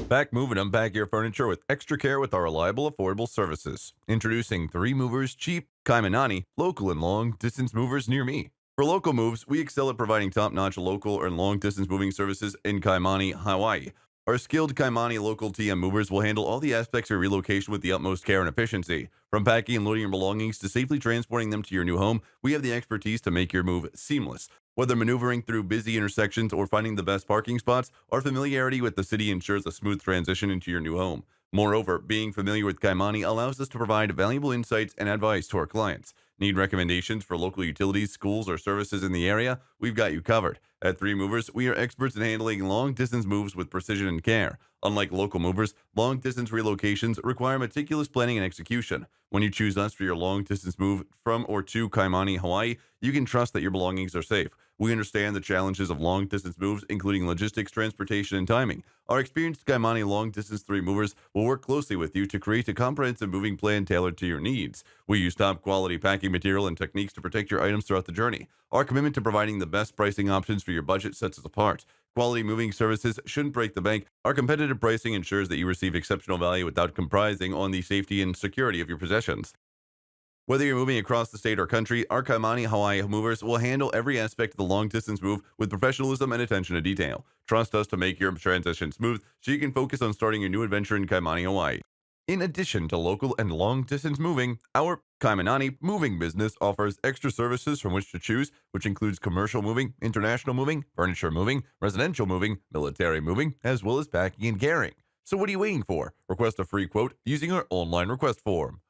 Pack, move, and unpack your furniture with extra care with our reliable, affordable services. Introducing 3 Movers Cheap Kaminani, local and long distance movers near me. For local moves, we excel at providing top-notch local and long-distance moving services in Kaimani, Hawaii. Our skilled Kaimani local TM movers will handle all the aspects of your relocation with the utmost care and efficiency. From packing and loading your belongings to safely transporting them to your new home, we have the expertise to make your move seamless. Whether maneuvering through busy intersections or finding the best parking spots, our familiarity with the city ensures a smooth transition into your new home. Moreover, being familiar with Kaimani allows us to provide valuable insights and advice to our clients. Need recommendations for local utilities, schools, or services in the area? We've got you covered. At 3 Movers, we are experts in handling long distance moves with precision and care. Unlike local movers, long distance relocations require meticulous planning and execution. When you choose us for your long distance move from or to Kaimani, Hawaii, you can trust that your belongings are safe. We understand the challenges of long distance moves, including logistics, transportation, and timing. Our experienced Kaimani long distance 3 Movers will work closely with you to create a comprehensive moving plan tailored to your needs. We use top quality packing material and techniques to protect your items throughout the journey. Our commitment to providing the best pricing options for your budget sets us apart. Quality moving services shouldn't break the bank. Our competitive pricing ensures that you receive exceptional value without compromising on the safety and security of your possessions. Whether you're moving across the state or country, our Kaimani Hawaii movers will handle every aspect of the long distance move with professionalism and attention to detail. Trust us to make your transition smooth so you can focus on starting your new adventure in Kaimani, Hawaii. In addition to local and long distance moving, our Kaimanani moving business offers extra services from which to choose, which includes commercial moving, international moving, furniture moving, residential moving, military moving, as well as packing and carrying. So what are you waiting for? Request a free quote using our online request form.